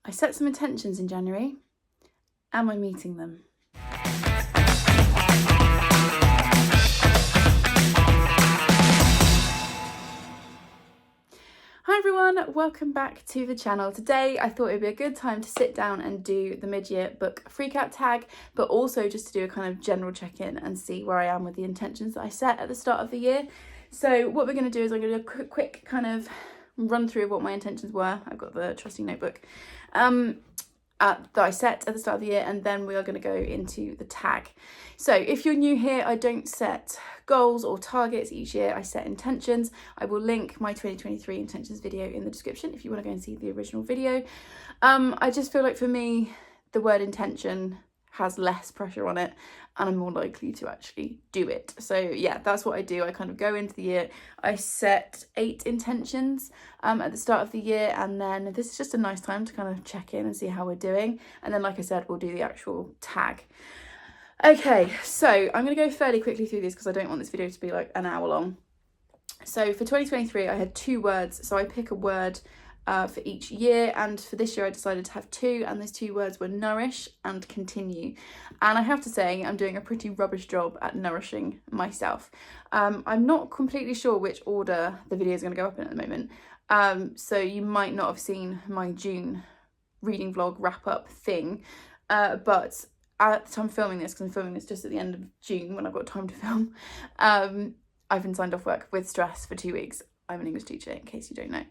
I set some intentions in January. Am I meeting them? Hi everyone, welcome back to the channel. Today I thought it'd be a good time to sit down and do the mid-year book Freakout tag, but also just to do a kind of general check-in and see where I am with the intentions that I set at the start of the year. So what we're going to do is I'm going to do a quick kind of run through of what my intentions were. I've got the trusty notebook that I set at the start of the year, and then we are going to go into the tag. So if you're new here, I don't set goals or targets each year, I set intentions. I will link my 2023 intentions video in the description if you want to go and see the original video. I just feel like for me, the word intention has less pressure on it and I'm more likely to actually do it. So yeah, that's what I do. I kind of go into the year, I set 8 intentions at the start of the year, and then this is just a nice time to kind of check in and see how we're doing. And then, like I said, we'll do the actual tag. Okay, so I'm going to go fairly quickly through these because I don't want this video to be like an hour long. So for 2023, I had 2 words. So I pick a word for each year, and for this year I decided to have 2, and those 2 words were nourish and continue. And I have to say I'm doing a pretty rubbish job at nourishing myself. I'm not completely sure which order the video is going to go up in at the moment, so you might not have seen my June reading vlog wrap up thing, but at the time of filming this, because I'm filming this just at the end of June when I've got time to film, I've been signed off work with stress for 2 weeks. I'm an English teacher, in case you don't know.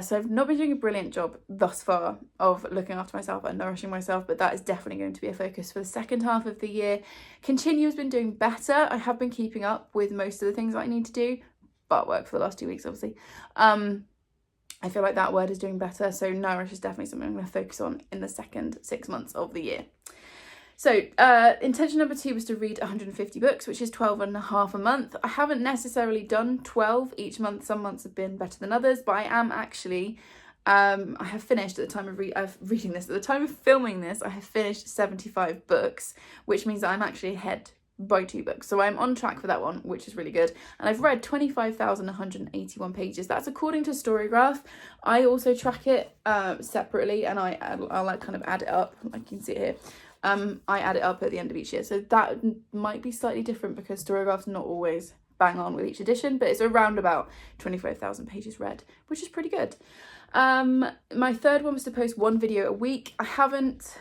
So I've not been doing a brilliant job thus far of looking after myself and nourishing myself, but that is definitely going to be a focus for the second half of the year. Continue has been doing better. I have been keeping up with most of the things that I need to do, but work for the last 2 weeks, obviously. I feel like that word is doing better. So nourish is definitely something I'm going to focus on in the second 6 months of the year. So intention number 2 was to read 150 books, which is 12 and a half a month. I haven't necessarily done 12 each month. Some months have been better than others, but I am actually, I have finished at the time of reading this, at the time of filming this, I have finished 75 books, which means that I'm actually ahead by 2 books. So I'm on track for that one, which is really good. And I've read 25,181 pages. That's according to Storygraph. I also track it separately, and I'll like kind of add it up, like you can see it here. I add it up at the end of each year, so that might be slightly different because Storygraph's not always bang on with each edition, but it's around about 25,000 pages read, which is pretty good. My third one was to post 1 video a week. I haven't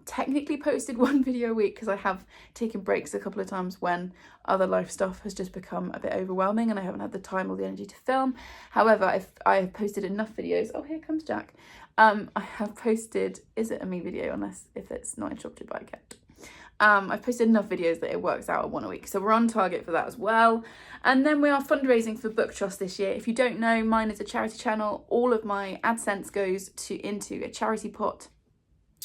technically posted 1 video a week because I have taken breaks a couple of times when other life stuff has just become a bit overwhelming and I haven't had the time or the energy to film. However, I have posted enough videos. Oh, here comes Jack. I have posted, is it a me video, unless if it's not interrupted by a cat. I've posted enough videos that it works out at 1 a week, so we're on target for that as well. And then we are fundraising for Bookshops this year. If you don't know, mine is a charity channel. All of my AdSense goes into a charity pot,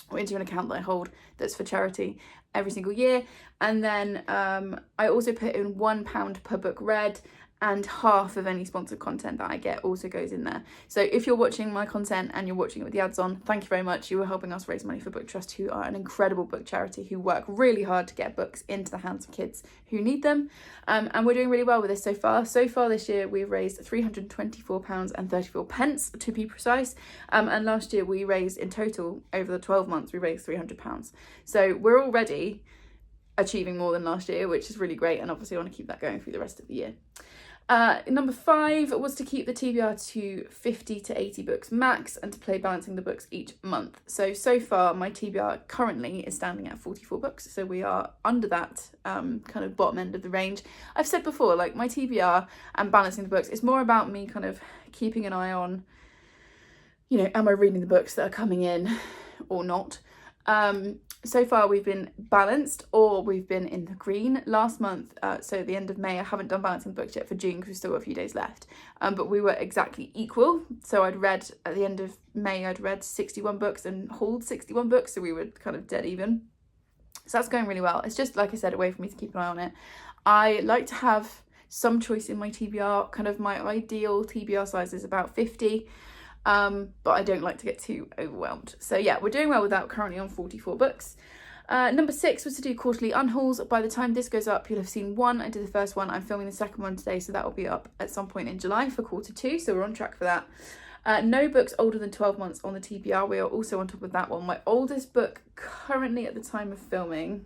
or into an account that I hold that's for charity every single year. And then I also put in £1 per book read, and half of any sponsored content that I get also goes in there. So if you're watching my content and you're watching it with the ads on, thank you very much. You are helping us raise money for Book Trust, who are an incredible book charity who work really hard to get books into the hands of kids who need them. And we're doing really well with this so far. So far this year, we've raised £324.34 to be precise. And last year we raised, in total, over the 12 months, we raised £300. So we're already achieving more than last year, which is really great. And obviously I want to keep that going through the rest of the year. Number 5 was to keep the TBR to 50 to 80 books max and to play balancing the books each month. So far my TBR currently is standing at 44 books, so we are under that kind of bottom end of the range. I've said before, like, my TBR and balancing the books is more about me kind of keeping an eye on, you know, am I reading the books that are coming in or not. So far we've been balanced, or we've been in the green. Last month, so at the end of May, I haven't done balancing the books yet for June because we've still got a few days left, but we were exactly equal. So I'd read, at the end of May, I'd read 61 books and hauled 61 books, so we were kind of dead even. So that's going really well. It's just, like I said, a way for me to keep an eye on it. I like to have some choice in my TBR. Kind of my ideal TBR size is about 50. But I don't like to get too overwhelmed. So yeah, we're doing well with that. We're currently on 44 books. Number 6 was to do quarterly unhauls. By the time this goes up, you'll have seen one. I did the first one. I'm filming the second one today, so that will be up at some point in July for quarter 2. So we're on track for that. No books older than 12 months on the TBR. We are also on top of that one. My oldest book currently at the time of filming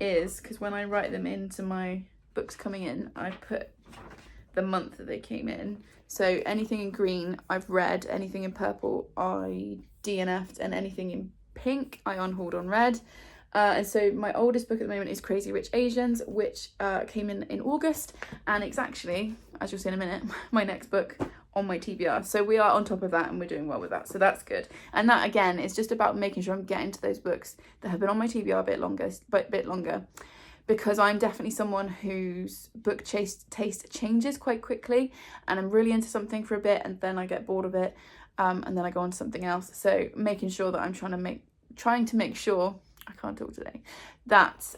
is, because when I write them into my books coming in, I put the month that they came in. So anything in green I've read, anything in purple I DNF'd, and anything in pink I on-hauled on red. And so my oldest book at the moment is Crazy Rich Asians, which came in August, and it's actually, as you'll see in a minute, my next book on my TBR. So we are on top of that and we're doing well with that, so that's good. And that again is just about making sure I'm getting to those books that have been on my TBR a bit longer, because I'm definitely someone whose book taste changes quite quickly, and I'm really into something for a bit and then I get bored of it, and then I go on to something else. So making sure that I'm trying to make sure, I can't talk today, that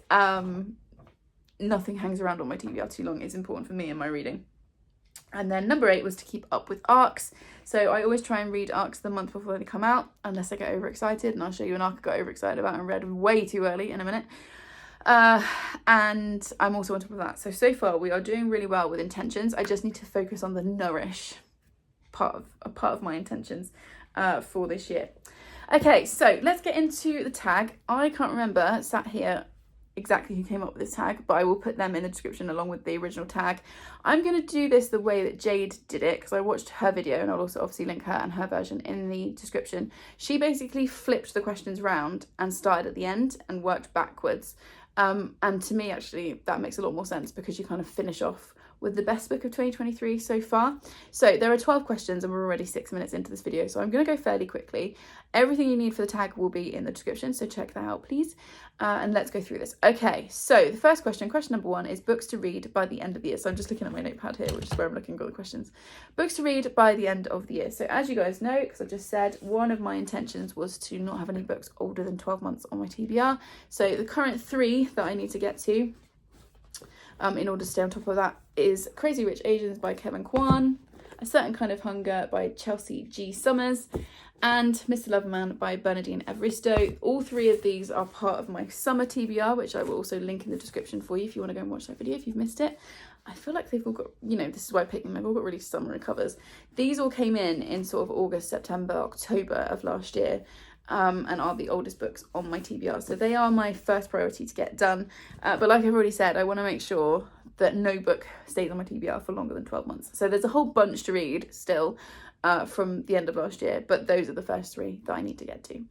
nothing hangs around on my TBR too long is important for me in my reading. And then number 8 was to keep up with arcs. So I always try and read arcs the month before they come out, unless I get overexcited, and I'll show you an arc I got overexcited about and read way too early in a minute. And I'm also on top of that. So far we are doing really well with intentions. I just need to focus on the Nourish part of my intentions for this year. Okay, so let's get into the tag. I can't remember, sat here, exactly who came up with this tag, but I will put them in the description along with the original tag. I'm going to do this the way that Jade did it, because I watched her video, and I'll also obviously link her and her version in the description. She basically flipped the questions round and started at the end and worked backwards. And to me, actually, that makes a lot more sense, because you kind of finish off with the best book of 2023 so far. So there are 12 questions and we're already 6 minutes into this video, so I'm going to go fairly quickly. Everything you need for the tag will be in the description, so check that out please, and let's go through this. Okay, so the first question number 1 is books to read by the end of the year. So I'm just looking at my notepad here, which is where I'm looking at all the questions. Books to read by the end of the year. So as you guys know, because I just said, one of my intentions was to not have any books older than 12 months on my TBR. So the current 3 that I need to get to in order to stay on top of that is Crazy Rich Asians by Kevin Kwan, A Certain Kind of Hunger by Chelsea G. Summers, and Mr. Loverman by Bernardine Evaristo. All 3 of these are part of my summer TBR, which I will also link in the description for you if you want to go and watch that video if you've missed it. I feel like they've all got, this is why I picked them, they've all got really summery covers. These all came in sort of August, September, October of last year, and are the oldest books on my TBR. So they are my first priority to get done. But like I've already said, I want to make sure that no book stays on my TBR for longer than 12 months. So there's a whole bunch to read still from the end of last year, but those are the first 3 that I need to get to.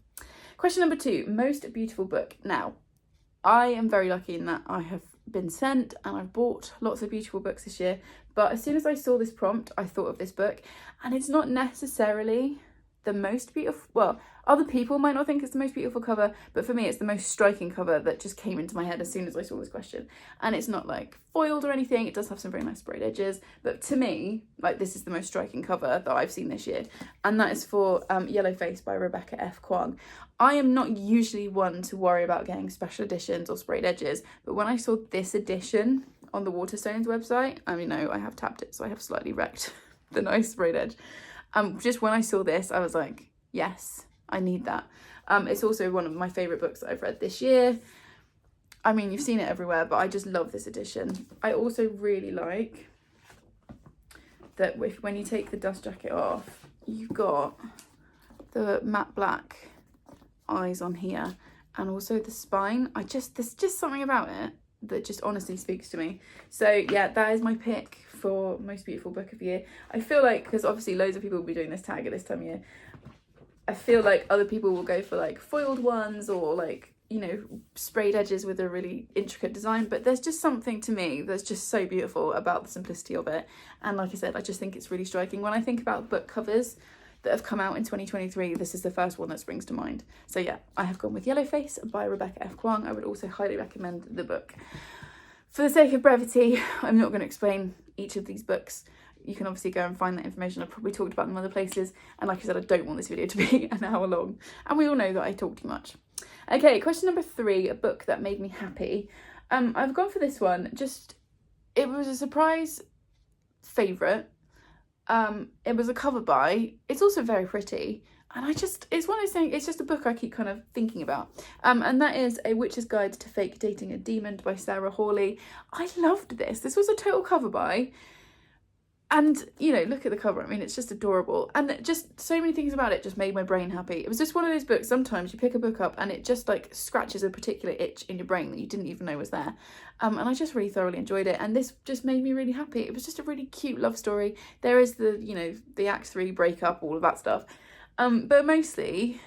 Question number 2, most beautiful book. Now, I am very lucky in that I have been sent and I've bought lots of beautiful books this year, but as soon as I saw this prompt, I thought of this book, and it's not necessarily the most beautiful, well, other people might not think it's the most beautiful cover, but for me it's the most striking cover that just came into my head as soon as I saw this question. And it's not like foiled or anything, it does have some very nice sprayed edges, but to me, like, this is the most striking cover that I've seen this year, and that is for Yellow Face by Rebecca F. Kwong. I am not usually one to worry about getting special editions or sprayed edges, but when I saw this edition on the Waterstones website, I mean, no, I have tapped it, so I have slightly wrecked the nice sprayed edge. Just when I saw this, I was like, yes, I need that. It's also one of my favourite books that I've read this year. I mean, you've seen it everywhere, but I just love this edition. I also really like that when you take the dust jacket off, you've got the matte black eyes on here, and also the spine. There's just something about it that just honestly speaks to me. So yeah, that is my pick for most beautiful book of the year. I feel like, because obviously loads of people will be doing this tag at this time of year, I feel like other people will go for like foiled ones or like, sprayed edges with a really intricate design, but there's just something to me that's just so beautiful about the simplicity of it. And like I said, I just think it's really striking. When I think about book covers that have come out in 2023, this is the first one that springs to mind. So yeah, I have gone with Yellow Face by Rebecca F. Kwong. I would also highly recommend the book. For the sake of brevity, I'm not going to explain each of these books. You can obviously go and find that information. I've probably talked about them in other places, and like I said, I don't want this video to be an hour long, and we all know that I talk too much. Okay, question number 3, a book that made me happy. I've gone for this one, it was a surprise favourite. It was a cover buy. It's also very pretty, and it's one of those things, it's just a book I keep kind of thinking about. And that is A Witch's Guide to Fake Dating a Demon by Sarah Hawley. I loved this. This was a total cover buy. And, you know, look at the cover. I mean, it's just adorable. And just so many things about it just made my brain happy. It was just one of those books, sometimes you pick a book up and it just like scratches a particular itch in your brain that you didn't even know was there. And I just really thoroughly enjoyed it. And this just made me really happy. It was just a really cute love story. There is the, you know, the Act 3 breakup, all of that stuff. But mostly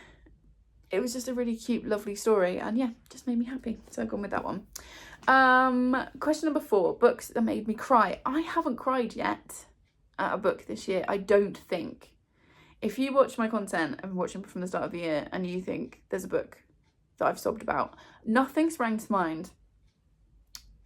it was just a really cute, lovely story. And yeah, just made me happy. So I've gone with that one. Question number 4, books that made me cry. I haven't cried yet at a book this year, I don't think. If you watch my content, I've been watching from the start of the year, and you think there's a book that I've sobbed about, nothing sprang to mind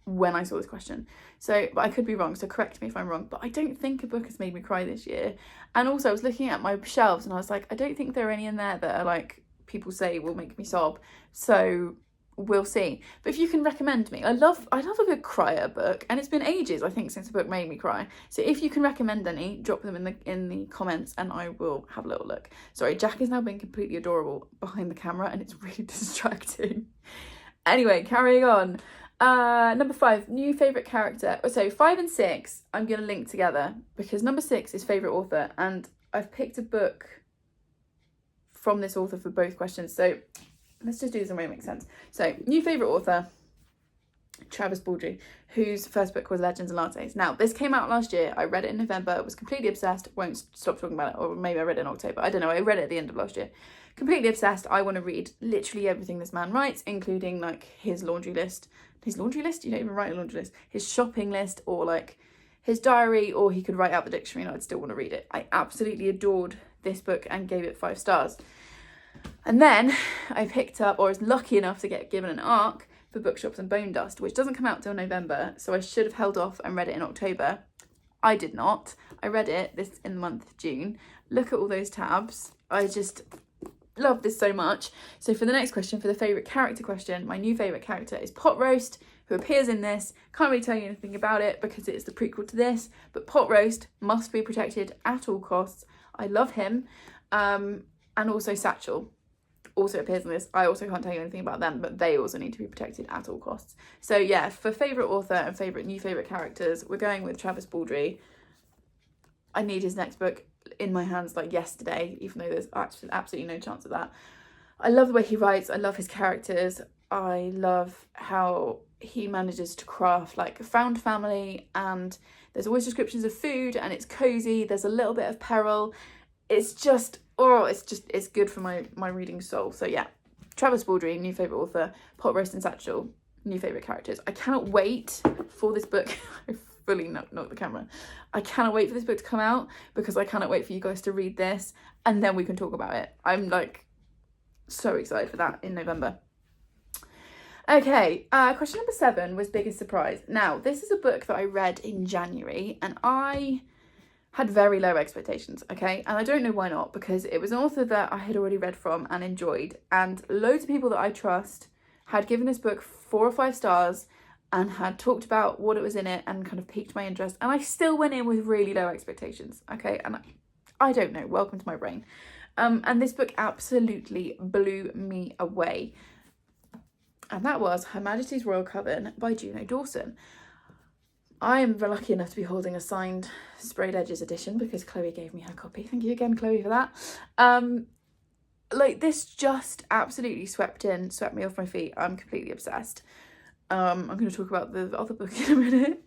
when I saw this question. So, but I could be wrong, so correct me if I'm wrong, but I don't think a book has made me cry this year. And also I was looking at my shelves and I was like, I don't think there are any in there that are like people say will make me sob. So we'll see. But if you can recommend me, I love a good crier book, and it's been ages I think since a book made me cry. So if you can recommend any, drop them in the comments and I will have a little look. Sorry, Jack is now being completely adorable behind the camera and it's really distracting. Anyway, carrying on. Number 5, new favourite character. So 5 and 6 I'm going to link together because number 6 is favourite author, and I've picked a book from this author for both questions. So let's just do this in a way it makes sense. So, new favourite author, Travis Baldree, whose first book was Legends and Lattes. Now, this came out last year. I read it in November, was completely obsessed, won't stop talking about it, or maybe I read it in October. I don't know, I read it at the end of last year. Completely obsessed. I want to read literally everything this man writes, including like his laundry list. His laundry list? You don't even write a laundry list. His shopping list, or like his diary, or he could write out the dictionary and I'd still want to read it. I absolutely adored this book and gave it 5 stars. And then I picked up, or was lucky enough to get given an ARC for Bookshops and Bone Dust, which doesn't come out till November, so I should have held off and read it in October. I did not. I read it in the month of June. Look at all those tabs. I just love this so much. So for the next question, for the favourite character question, my new favourite character is Pot Roast, who appears in this. Can't really tell you anything about it because it's the prequel to this, but Pot Roast must be protected at all costs. I love him. And also Satchel also appears in this. I also can't tell you anything about them, but they also need to be protected at all costs. So yeah, for favourite author and new favourite characters, we're going with Travis Baldree. I need his next book in my hands like yesterday, even though there's absolutely no chance of that. I love the way he writes. I love his characters. I love how he manages to craft like a found family, and there's always descriptions of food, and it's cozy. There's a little bit of peril. It's just, it's good for my reading soul. So yeah, Travis Baldree, new favourite author, Pot Roast and Satchel, new favourite characters. I cannot wait for this book. I fully knocked the camera. I cannot wait for this book to come out because I cannot wait for you guys to read this and then we can talk about it. I'm like so excited for that in November. Okay, question number 7 was biggest surprise. Now, this is a book that I read in January and I had very low expectations, okay? And I don't know why not, because it was an author that I had already read from and enjoyed, and loads of people that I trust had given this book 4 or 5 stars and had talked about what it was in it and kind of piqued my interest, and I still went in with really low expectations, okay? And I don't know, welcome to my brain. And this book absolutely blew me away. And that was Her Majesty's Royal Coven by Juno Dawson. I am lucky enough to be holding a signed Sprayed Edges edition because Chloe gave me her copy. Thank you again, Chloe, for that. Like, this just absolutely swept me off my feet. I'm completely obsessed. I'm going to talk about the other book in a minute.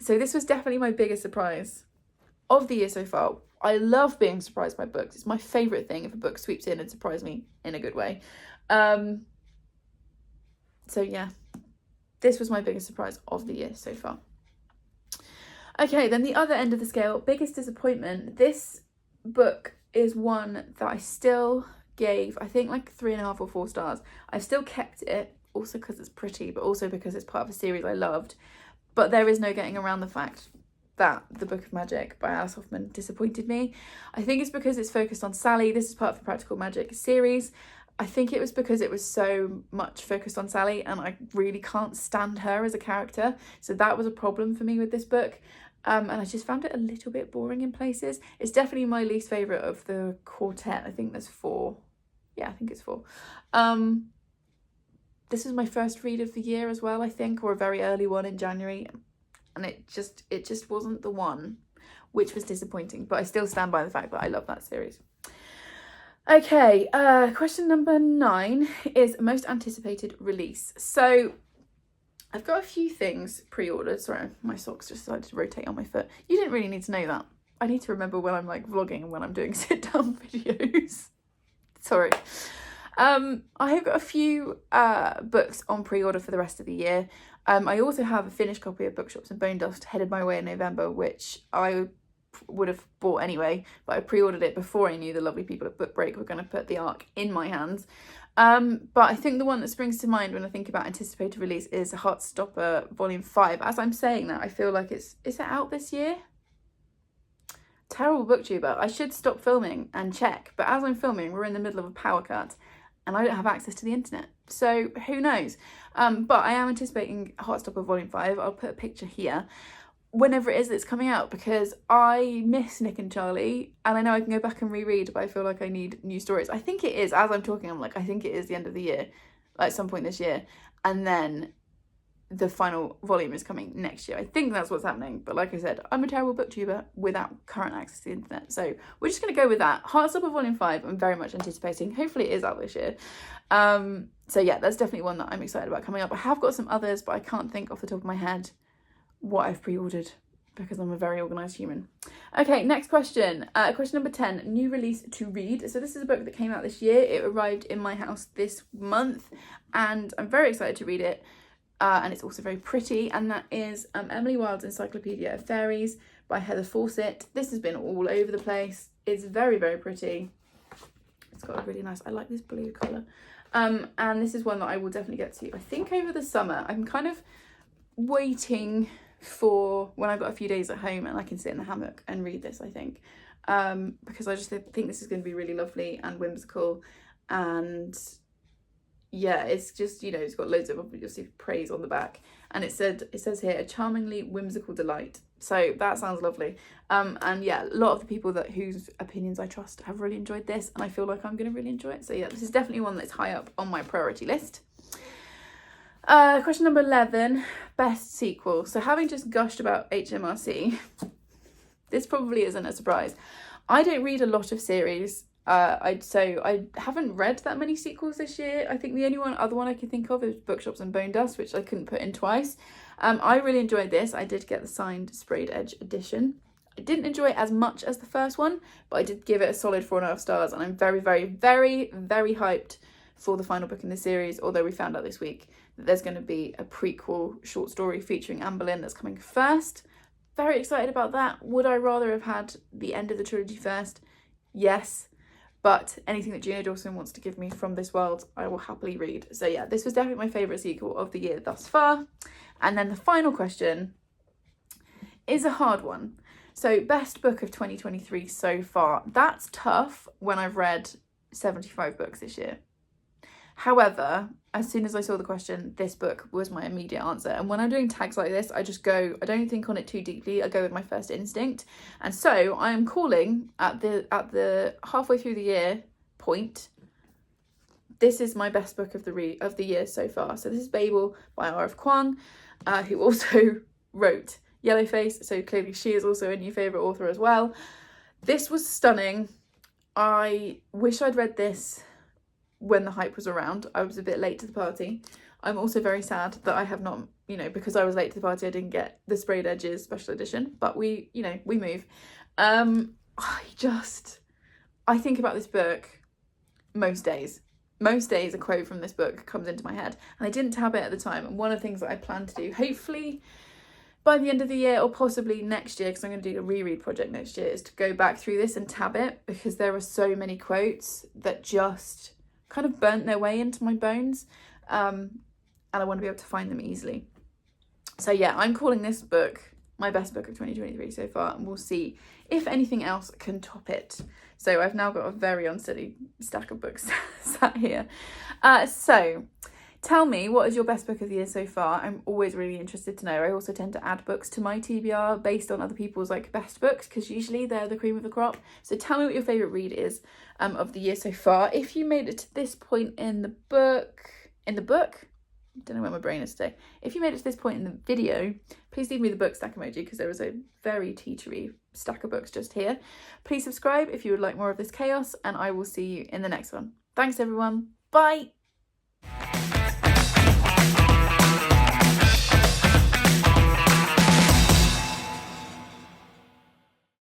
So this was definitely my biggest surprise of the year so far. I love being surprised by books. It's my favourite thing if a book sweeps in and surprises me in a good way. So yeah. This was my biggest surprise of the year so far. Okay, then the other end of the scale, biggest disappointment. This book is one that I still gave, I think, like 3.5 or 4 stars. I've still kept it, also because it's pretty, but also because it's part of a series I loved. But there is no getting around the fact that The Book of Magic by Alice Hoffman disappointed me. I think it's because it's focused on Sally. This is part of the Practical Magic series. I think it was because it was so much focused on Sally and I really can't stand her as a character. So that was a problem for me with this book. And I just found it a little bit boring in places. It's definitely my least favourite of the quartet. I think there's 4. Yeah, I think it's 4. This was my first read of the year as well, I think, or a very early one in January. and it just wasn't the one, which was disappointing, but I still stand by the fact that I love that series. Okay, question number 9 is most anticipated release. So I've got a few things pre-ordered. Sorry, my socks just decided to rotate on my foot. You didn't really need to know that. I need to remember when I'm like vlogging and when I'm doing sit down videos. Sorry. I have got a few books on pre-order for the rest of the year. I also have a finished copy of Bookshops and Bone Dust headed my way in November, which I would have bought anyway, but I pre-ordered it before I knew the lovely people at Book Break were going to put the ARC in my hands. But I think the one that springs to mind when I think about anticipated release is Heartstopper Volume 5. As I'm saying that, I feel like is it out this year? Terrible booktuber. I should stop filming and check, but as I'm filming, we're in the middle of a power cut and I don't have access to the internet, so who knows. But I am anticipating Heartstopper Volume 5. I'll put a picture here whenever it is that's coming out, because I miss Nick and Charlie, and I know I can go back and reread, but I feel like I need new stories. I think it is, as I'm talking, I'm like, I think it is the end of the year, like some point this year, and then the final volume is coming next year. I think that's what's happening, but like I said, I'm a terrible booktuber without current access to the internet, so we're just going to go with that. Heartstopper Volume 5, I'm very much anticipating. Hopefully it is out this year. So yeah, that's definitely one that I'm excited about coming up. I have got some others, but I can't think off the top of my head what I've pre-ordered because I'm a very organised human. Okay, next question. Question number 10, new release to read. So this is a book that came out this year. It arrived in my house this month and I'm very excited to read it. And it's also very pretty, and that is Emily Wilde's Encyclopedia of Fairies by Heather Fawcett. This has been all over the place. It's very, very pretty. It's got a really nice, I like this blue colour. And this is one that I will definitely get to, I think, over the summer. I'm kind of waiting for when I've got a few days at home and I can sit in the hammock and read this, I think. Because I just think this is going to be really lovely and whimsical, and yeah, it's just, you know, it's got loads of obviously praise on the back, and it says here, a charmingly whimsical delight. So that sounds lovely. And yeah, a lot of the people whose opinions I trust have really enjoyed this, and I feel like I'm going to really enjoy it. So yeah, this is definitely one that's high up on my priority list. Question number 11, best sequel. So having just gushed about HMRC, this probably isn't a surprise. I don't read a lot of series. So I haven't read that many sequels this year. I think the only other one I can think of is Bookshops and Bone Dust, which I couldn't put in twice. I really enjoyed this. I did get the signed sprayed edge edition. I didn't enjoy it as much as the first one, but I did give it a solid 4.5 stars, and I'm very, very, very, very hyped for the final book in the series, although we found out this week that there's going to be a prequel short story featuring Anne Boleyn that's coming first. Very excited about that. Would I rather have had the end of the trilogy first? Yes. But anything that Gina Dawson wants to give me from this world, I will happily read. So yeah, this was definitely my favourite sequel of the year thus far. And then the final question is a hard one. So best book of 2023 so far. That's tough when I've read 75 books this year. However, as soon as I saw the question, this book was my immediate answer. And when I'm doing tags like this, I just go, I don't think on it too deeply. I go with my first instinct. And so I am calling at the halfway through the year point, this is my best book of the year so far. So this is Babel by R.F. Kuang, who also wrote Yellowface. So clearly she is also a new favourite author as well. This was stunning. I wish I'd read this when the hype was around. I was a bit late to the party. I'm also very sad that I have not, you know, because I was late to the party, I didn't get the Sprayed Edges special edition, but we move. I think about this book most days. Most days a quote from this book comes into my head, and I didn't tab it at the time. And one of the things that I plan to do, hopefully by the end of the year or possibly next year, because I'm going to do a reread project next year, is to go back through this and tab it, because there are so many quotes that just kind of burnt their way into my bones, and I want to be able to find them easily. So yeah, I'm calling this book my best book of 2023 so far, and we'll see if anything else can top it. So I've now got a very unsteady stack of books sat here. So tell me, what is your best book of the year so far? I'm always really interested to know. I also tend to add books to my TBR based on other people's like best books, because usually they're the cream of the crop. So tell me what your favourite read is of the year so far. If you made it to this point in the book, don't know where my brain is today. If you made it to this point in the video, please leave me the book stack emoji because there is a very teachery stack of books just here. Please subscribe if you would like more of this chaos, and I will see you in the next one. Thanks everyone. Bye.